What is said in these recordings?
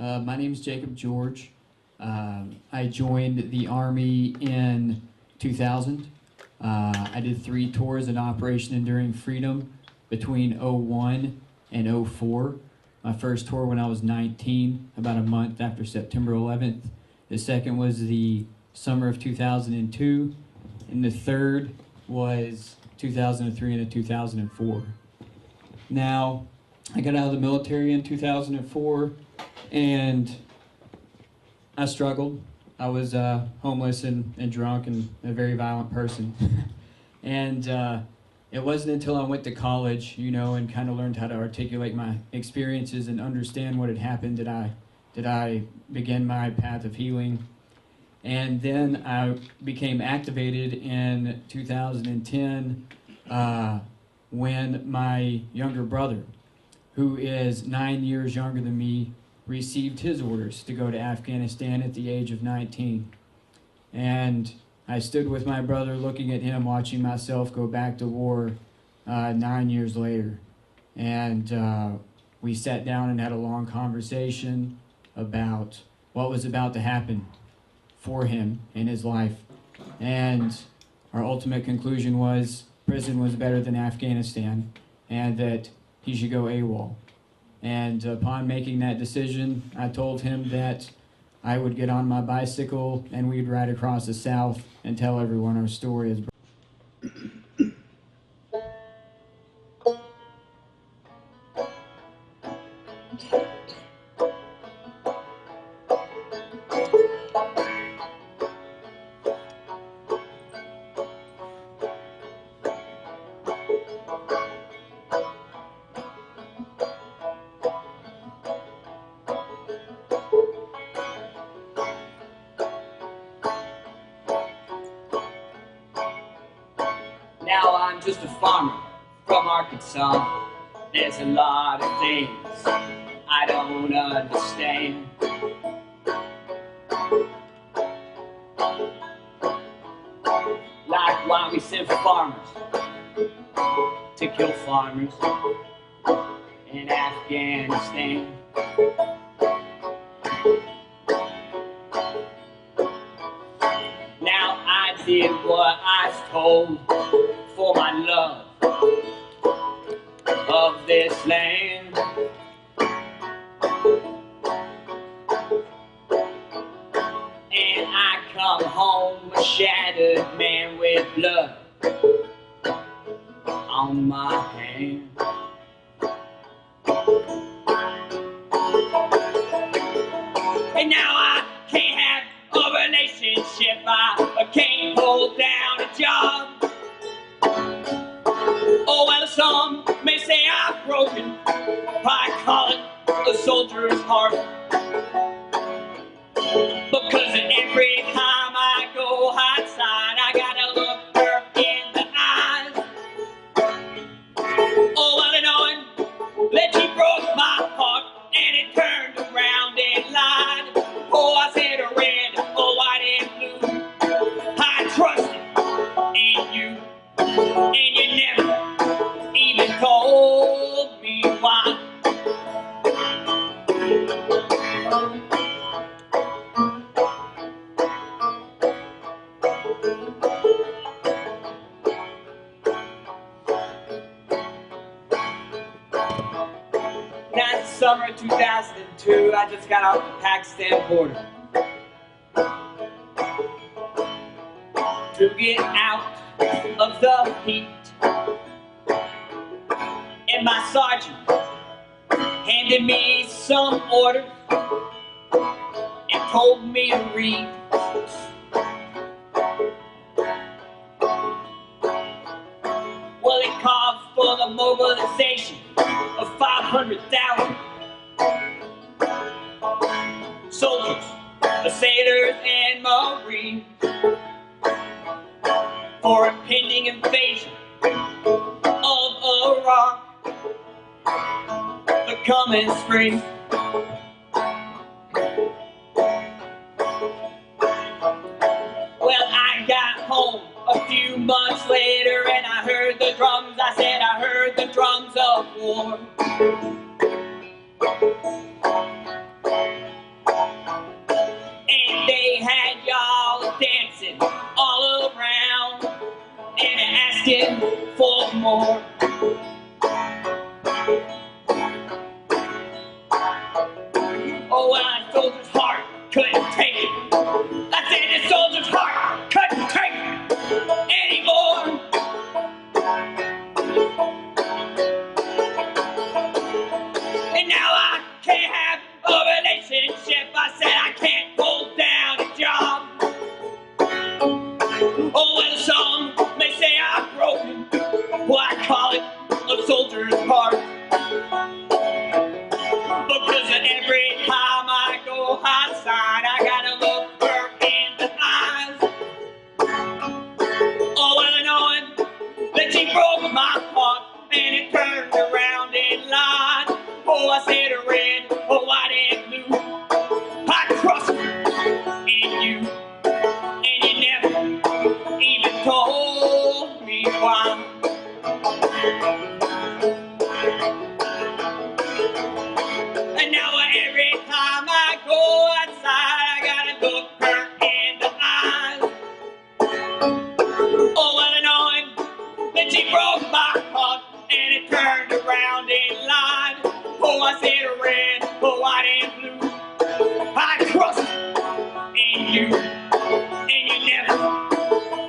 My name is Jacob George. I joined the Army in 2000. I did 3 tours in Operation Enduring Freedom between '01 and '04. My first tour when I was 19, about a month after September 11th. The second was the summer of 2002, and the third was 2003 and 2004. Now, I got out of the military in 2004, and I struggled. I was homeless and drunk and a very violent person. And it wasn't until I went to college, and kind of learned how to articulate my experiences and understand what had happened that I began my path of healing. And then I became activated in 2010 when my younger brother, who is 9 years younger than me, received his orders to go to Afghanistan at the age of 19. And I stood with my brother looking at him, watching myself go back to war 9 years later. And we sat down and had a long conversation about what was about to happen for him in his life. And our ultimate conclusion was prison was better than Afghanistan, and that he should go AWOL. And upon making that decision, I told him that I would get on my bicycle and we'd ride across the South and tell everyone our story as Now I'm just a farmer from Arkansas. There's a lot of things I don't understand. Like why we send farmers to kill farmers in Afghanistan. Now I did what I was told for my love of this land. And I come home a shattered man with blood on my hand. And now I can't have a relationship, I can't hold down a job. Oh, well, some may say I'm broken, I call it a soldier's heart. Because every time I go outside, I gotta look her in the eyes. Oh, well, knowing that she broke my heart, and it turned around and lied. Oh, I said a red, oh, white and blue, I trusted in you, and you never even told me why. Now it's summer 2002, I just got off the Pakistan border to get out of the heat. And my sergeant handed me some orders and told me to read. Well, it called for the mobilization of 500,000 soldiers, sailors, and marines for a pending invasion of Iraq the coming spring. Well, I got home a few months later and I heard the drums. I said I heard the drums of war. anymore. Oh, well, a soldier's heart couldn't take it. I said the soldier's heart couldn't take it anymore. And now I can't have a relationship. I said I can't hold down a job. Oh, well, some may say I'm broken. Well, I call it a soldier's heart. Because every time I go outside, I gotta look her in the eyes. Oh, well, knowing that she broke my heart and it turned around and lied. Oh, I said red, oh, white and blue. I trust in you, and you never even told me why. And now every time I go outside, I gotta look her in the eyes. Oh, well, knowing that she broke my heart and it turned around and lied. Oh, I said red, oh, white and blue. I trust in you, and you never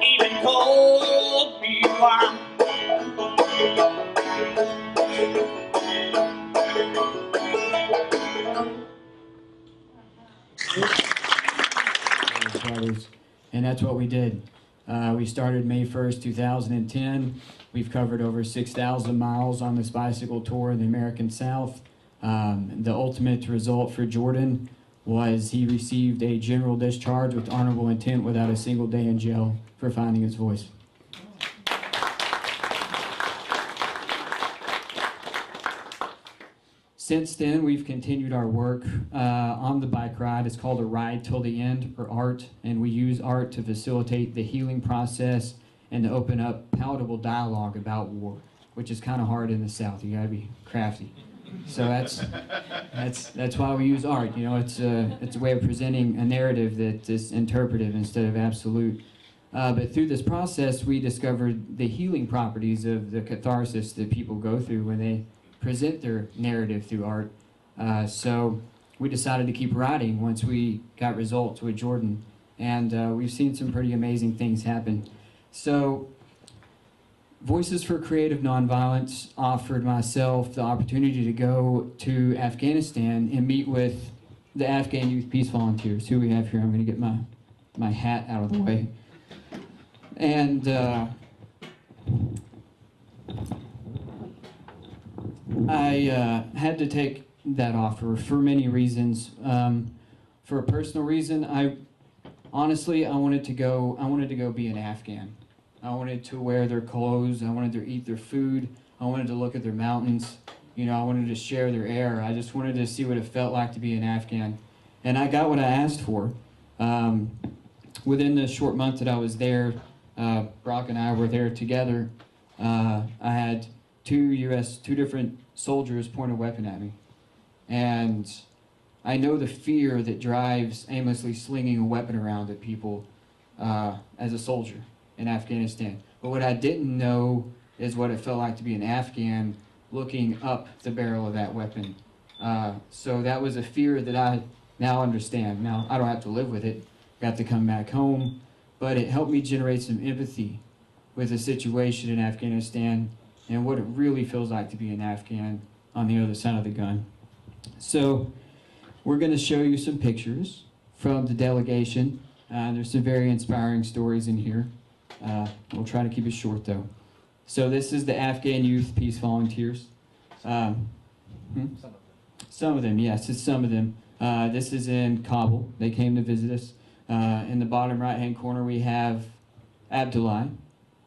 even told me why. Brothers. And that's what we did. We started May 1st, 2010. We've covered over 6,000 miles on this bicycle tour in the American South. The ultimate result for Jordan was he received a general discharge with honorable intent without a single day in jail for finding his voice. Since then, we've continued our work on the bike ride. It's called a Ride Till the End, or ART, and we use art to facilitate the healing process and to open up palatable dialogue about war, which is kind of hard in the South. You gotta be crafty. So that's why we use art. You know, it's a way of presenting a narrative that is interpretive instead of absolute. But through this process, we discovered the healing properties of the catharsis that people go through when they present their narrative through art. So we decided to keep writing once we got results with Jordan, and we've seen some pretty amazing things happen. So Voices for Creative Nonviolence offered myself the opportunity to go to Afghanistan and meet with the Afghan Youth Peace Volunteers, who we have here. I'm going to get my hat out of the way. And I had to take that offer for many reasons. For a personal reason, I wanted to go be an Afghan. I wanted to wear their clothes. I wanted to eat their food. I wanted to look at their mountains. You know, I wanted to share their air. I just wanted to see what it felt like to be an Afghan. And I got what I asked for. Within the short month that I was there, Brock and I were there together. I had two different soldiers point a weapon at me. And I know the fear that drives aimlessly slinging a weapon around at people as a soldier in Afghanistan. But what I didn't know is what it felt like to be an Afghan looking up the barrel of that weapon. So that was a fear that I now understand. Now, I don't have to live with it. Got to come back home. But it helped me generate some empathy with the situation in Afghanistan and what it really feels like to be an Afghan on the other side of the gun. So we're going to show you some pictures from the delegation. There's some very inspiring stories in here. We'll try to keep it short, though. So this is the Afghan Youth Peace Volunteers. Some of them, yes, it's some of them. This is in Kabul. They came to visit us. In the bottom right-hand corner, we have Abdullah.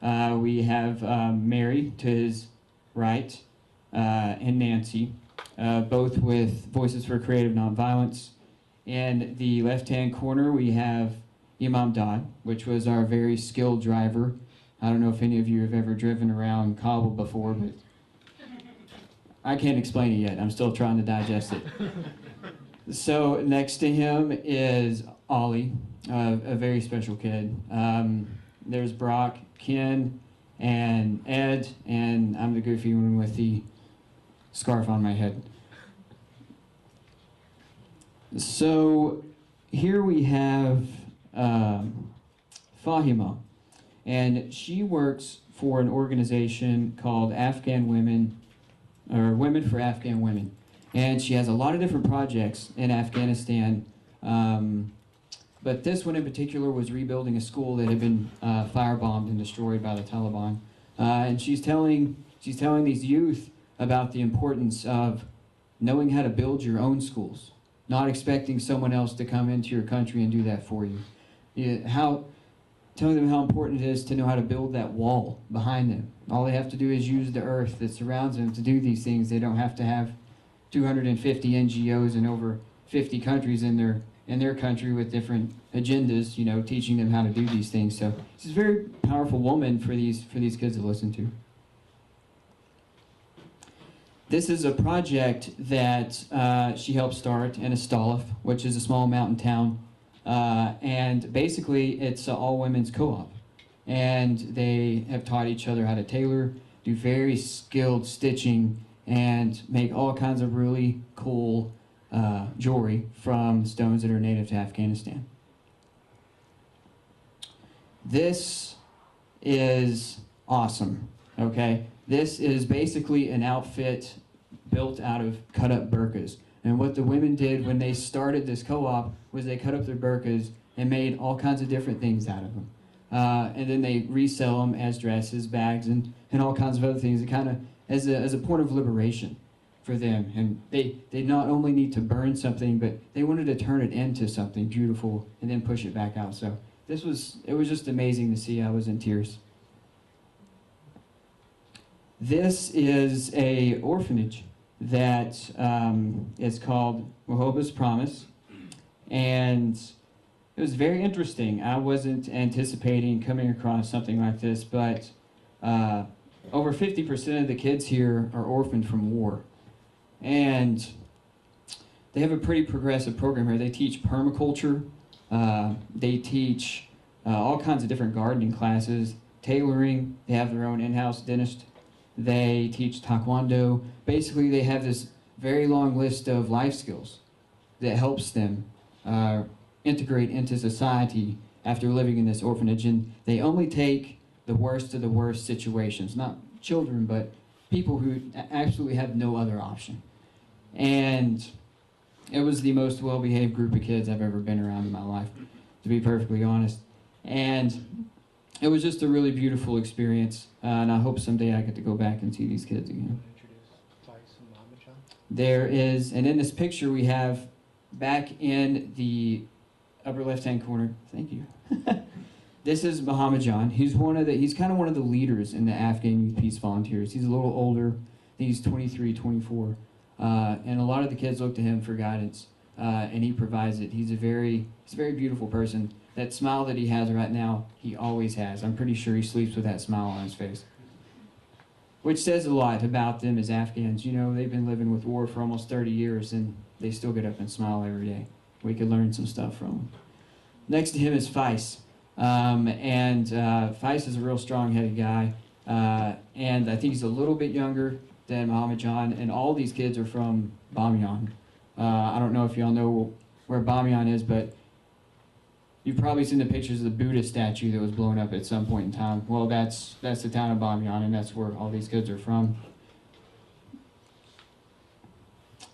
We have Mary to his right, and Nancy, both with Voices for Creative Nonviolence. In the left-hand corner, we have Imam Dad, which was our very skilled driver. I don't know if any of you have ever driven around Kabul before, but I can't explain it yet. I'm still trying to digest it. So next to him is Ollie, a very special kid. There's Brock, Ken, and Ed, and I'm the goofy one with the scarf on my head. So here we have Fahima, and she works for an organization called Afghan Women, or Women for Afghan Women. And she has a lot of different projects in Afghanistan, but this one in particular was rebuilding a school that had been firebombed and destroyed by the Taliban. And she's telling these youth about the importance of knowing how to build your own schools, not expecting someone else to come into your country and do that for you. Telling them how important it is to know how to build that wall behind them. All they have to do is use the earth that surrounds them to do these things. They don't have to have 250 NGOs in over 50 countries in their country with different agendas, you know, teaching them how to do these things. So she's a very powerful woman for these kids to listen to. This is a project that she helped start in Astalif, which is a small mountain town. And basically, it's an all-women's co-op. And they have taught each other how to tailor, do very skilled stitching, and make all kinds of really cool jewelry from stones that are native to Afghanistan. This is awesome, okay? This is basically an outfit built out of cut-up burqas. And what the women did when they started this co-op was they cut up their burqas and made all kinds of different things out of them. And then they resell them as dresses, bags, and all kinds of other things, kind of as a point of liberation for them. And they not only need to burn something, but they wanted to turn it into something beautiful and then push it back out. So it was just amazing to see. I was in tears. This is a orphanage that is called Wahobah's Promise, and it was very interesting. I wasn't anticipating coming across something like this, but over 50% of the kids here are orphaned from war, and they have a pretty progressive program here. They teach permaculture, they teach all kinds of different gardening classes, tailoring. They have their own in-house dentist. They teach taekwondo. Basically, they have this very long list of life skills that helps them integrate into society after living in this orphanage. And they only take the worst of the worst situations, not children, but people who absolutely have no other option. And it was the most well-behaved group of kids I've ever been around in my life, to be perfectly honest. And it was just a really beautiful experience, and I hope someday I get to go back and see these kids again. There is, and in this picture we have, back in the upper left-hand corner, thank you. This is Muhammad John. He's kind of one of the leaders in the Afghan Youth Peace Volunteers. He's a little older. I think he's 23, 24. And a lot of the kids look to him for guidance, and he provides it. He's a very beautiful person. That smile that he has right now, he always has. I'm pretty sure he sleeps with that smile on his face. Which says a lot about them as Afghans. You know, they've been living with war for almost 30 years, and they still get up and smile every day. We could learn some stuff from him. Next to him is Feis. Feis is a real strong-headed guy. And I think he's a little bit younger than Muhammad John, and all these kids are from Bamyan. I don't know if y'all know where Bamyan is, but you've probably seen the pictures of the Buddha statue that was blown up at some point in time. Well, that's the town of Bamyan, and that's where all these kids are from.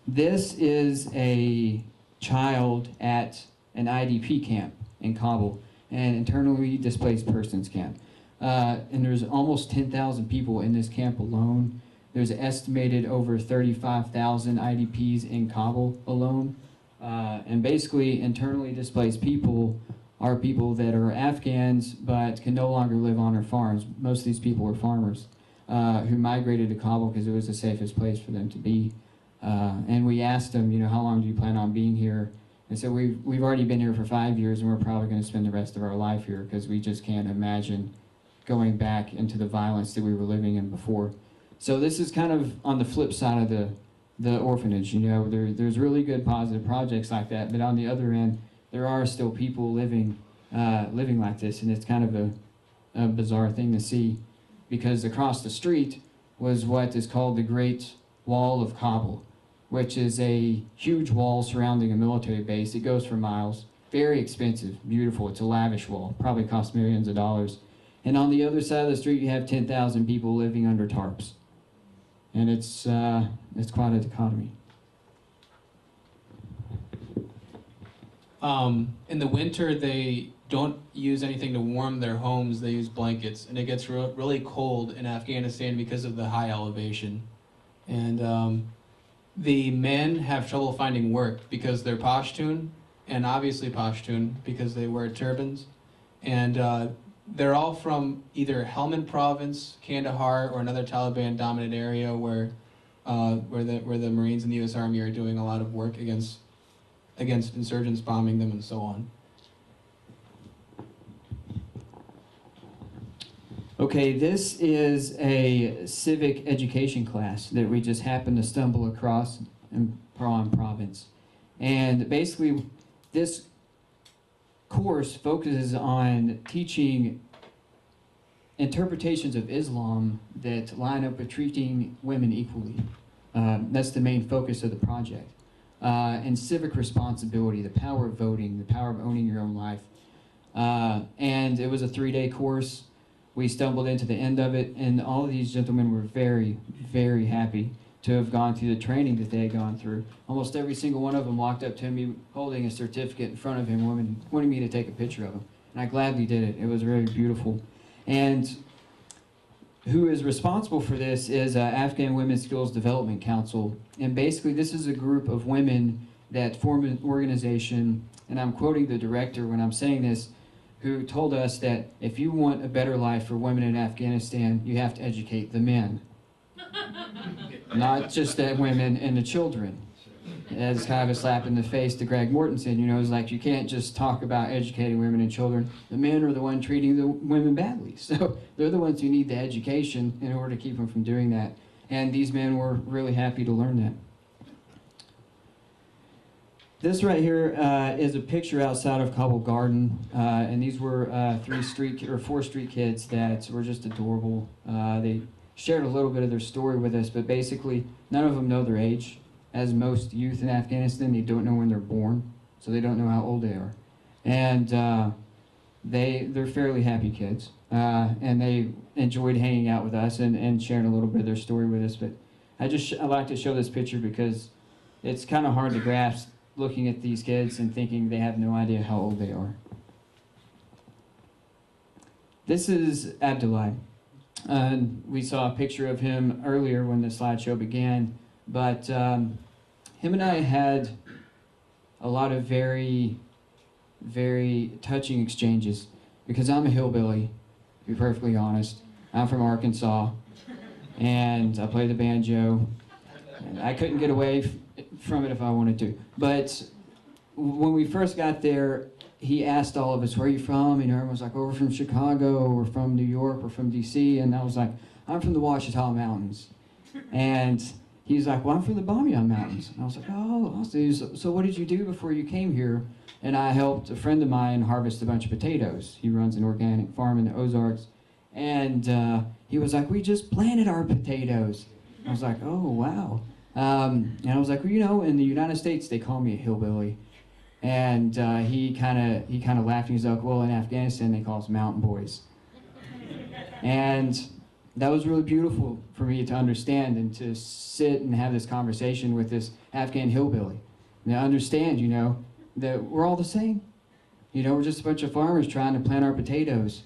This is a child at an IDP camp in Kabul, an internally displaced persons camp. And there's almost 10,000 people in this camp alone. There's estimated over 35,000 IDPs in Kabul alone. And basically, internally displaced people are people that are Afghans but can no longer live on their farms. Most of these people are farmers who migrated to Kabul because it was the safest place for them to be. And we asked them, you know, how long do you plan on being here? And so we've already been here for 5 years, and we're probably going to spend the rest of our life here because we just can't imagine going back into the violence that we were living in before. So this is kind of on the flip side of the orphanage. You know, there's really good positive projects like that, but on the other end, there are still people living like this, and it's kind of a bizarre thing to see. because across the street was what is called the Great Wall of Kabul, which is a huge wall surrounding a military base. It goes for miles. Very expensive, beautiful. It's a lavish wall, probably cost millions of dollars. And on the other side of the street, you have 10,000 people living under tarps. And it's quite a dichotomy. In the winter, they don't use anything to warm their homes. They use blankets, and it gets really cold in Afghanistan because of the high elevation. And the men have trouble finding work because they're Pashtun, and obviously Pashtun because they wear turbans. And they're all from either Helmand province, Kandahar, or another Taliban-dominant area where the Marines and the U.S. Army are doing a lot of work against insurgents, bombing them, and so on. Okay, this is a civic education class that we just happened to stumble across in Paran province. And basically, this course focuses on teaching interpretations of Islam that line up with treating women equally. That's the main focus of the project. And civic responsibility, the power of voting, the power of owning your own life. And it was a 3-day course. We stumbled into the end of it, and all of these gentlemen were very, very happy to have gone through the training that they had gone through. Almost every single one of them walked up to me holding a certificate in front of him, wanting me to take a picture of him. And I gladly did it. It was very beautiful. And who is responsible for this is Afghan Women's Skills Development Council. And basically this is a group of women that form an organization, and I'm quoting the director when I'm saying this, who told us that if you want a better life for women in Afghanistan, you have to educate the men. Not just the women and the children. As kind of a slap in the face to Greg Mortensen, you know, it's like you can't just talk about educating women and children. The men are the ones treating the women badly. So they're the ones who need the education in order to keep them from doing that. And these men were really happy to learn that. This right here is a picture outside of Kabul Garden, and these were 4 street kids that were just adorable. They shared a little bit of their story with us, but basically none of them know their age. As most youth in Afghanistan, they don't know when they're born, so they don't know how old they are. And they're fairly happy kids, and they enjoyed hanging out with us and sharing a little bit of their story with us. But I like to show this picture because it's kind of hard to grasp looking at these kids and thinking they have no idea how old they are. This is Abdullah. We saw a picture of him earlier when the slideshow began, but him and I had a lot of very, very touching exchanges because I'm a hillbilly, to be perfectly honest. I'm from Arkansas, and I play the banjo, and I couldn't get away from it if I wanted to. But when we first got there, he asked all of us, "Where are you from?" And everyone was like, "Oh, we're from Chicago, we're from New York, we're from DC." And I was like, "I'm from the Ouachita Mountains." And he's like, "Well, I'm from the Bamyan Mountains." And I was like, "Oh, awesome. So what did you do before you came here?" And I helped a friend of mine harvest a bunch of potatoes. He runs an organic farm in the Ozarks. And he was like, "We just planted our potatoes." I was like, "Oh, wow." And I was like, "Well, you know, in the United States, they call me a hillbilly." And he kind of laughed. He's like, "Well, in Afghanistan, they call us mountain boys." And that was really beautiful for me to understand and to sit and have this conversation with this Afghan hillbilly. And to understand, you know, that we're all the same. You know, we're just a bunch of farmers trying to plant our potatoes.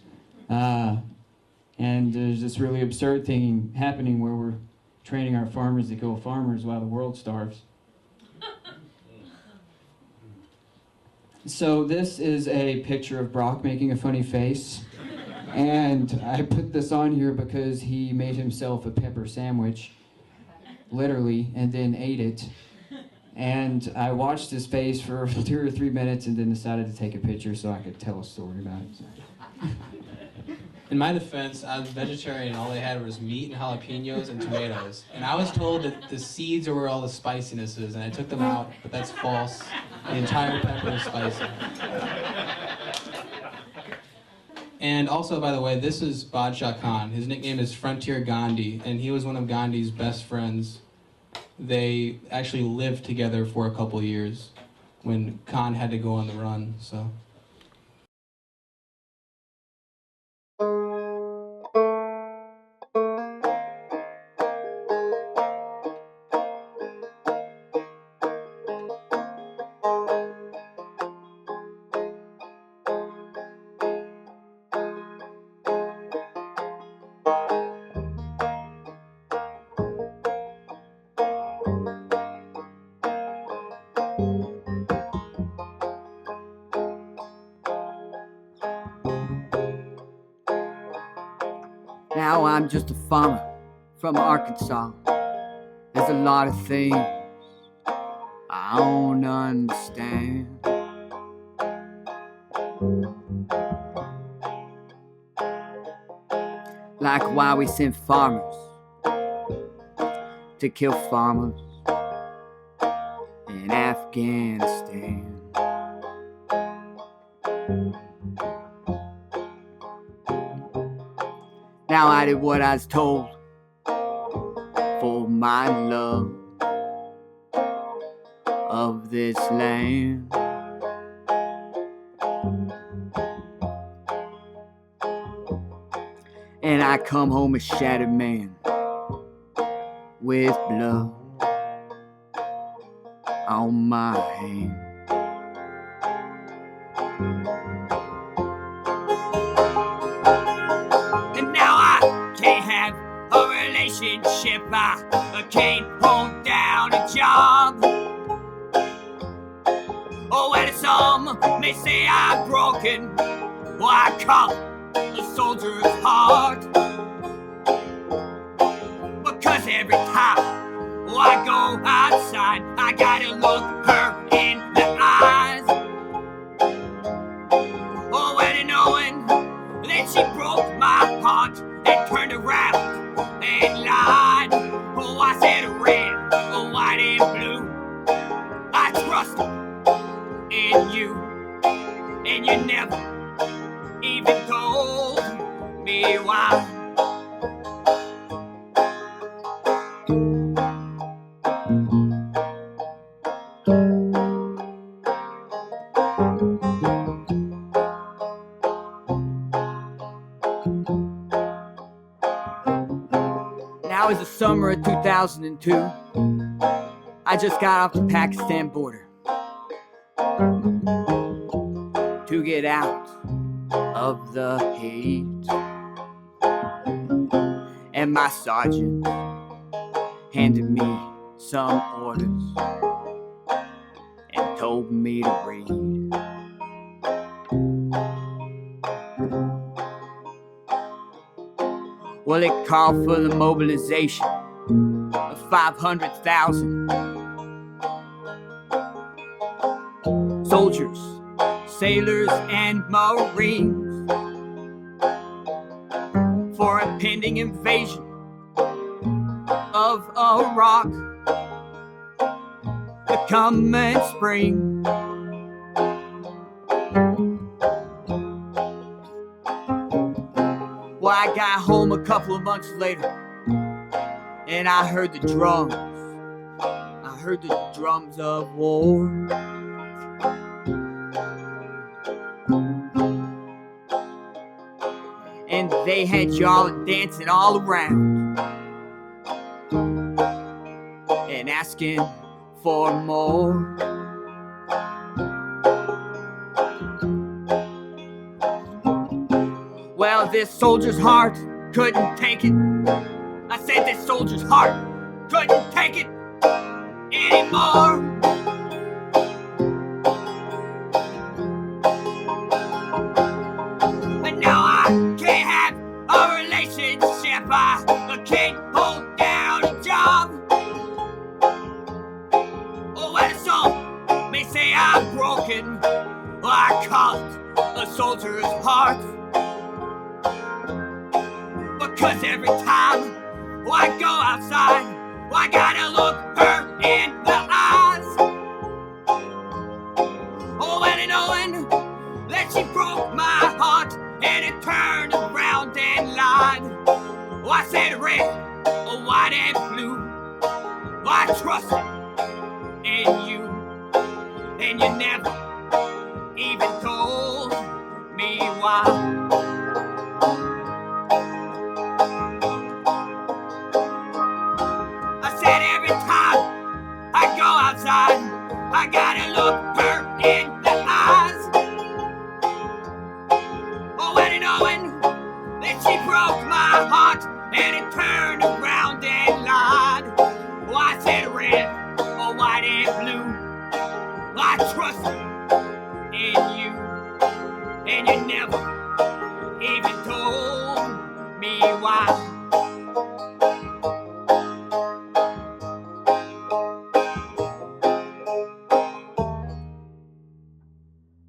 And there's this really absurd thing happening where we're training our farmers to kill farmers while the world starves. So this is a picture of Brock making a funny face. And I put this on here because he made himself a pepper sandwich, literally, and then ate it. And I watched his face for 2 or 3 minutes and then decided to take a picture so I could tell a story about it. In my defense, I was vegetarian and all they had was meat and jalapenos and tomatoes. And I was told that the seeds are where all the spiciness is, and I took them out, but that's false. The entire pepper is spicy. And also, by the way, this is Badshah Khan. His nickname is Frontier Gandhi, and he was one of Gandhi's best friends. They actually lived together for a couple years when Khan had to go on the run, so. Now I'm just a farmer from Arkansas. There's a lot of things I don't understand. Like why we send farmers to kill farmers in Afghanistan. Now I did what I was told for my love of this land. And I come home a shattered man with blood on my hand. And now I can't have a relationship. I can't hold down a job. Oh, and some may say I'm broken. Well, I call it a soldier's heart. Because every time I go outside, I gotta look her in the eyes. Oh, and knowing that she broke my heart and turned around and lied. Oh, I said red, oh, white and blue. I trusted in you, and you never even told me why. Now is the summer of 2002. I just got off the Pakistan border to get out of the heat. And my sergeant handed me some orders and told me to read. Well, it called for the mobilization of 500,000 soldiers, sailors, and Marines for a pending invasion of Iraq the coming spring. Well, I got home a couple of months later, and I heard the drums. I heard the drums of war. And they had y'all dancing all around and asking for more. Well, this soldier's heart couldn't take it. I said this soldier's heart couldn't take it anymore. And now I can't have a relationship. I can't hold down a job. Oh, and some may say I'm broken. Well, I call it a soldier's heart. Because every time I go outside, I gotta look her in the eyes. Oh, and knowing that she broke my heart and it turned said red, or white and blue. I trusted in you, and you never even told me why.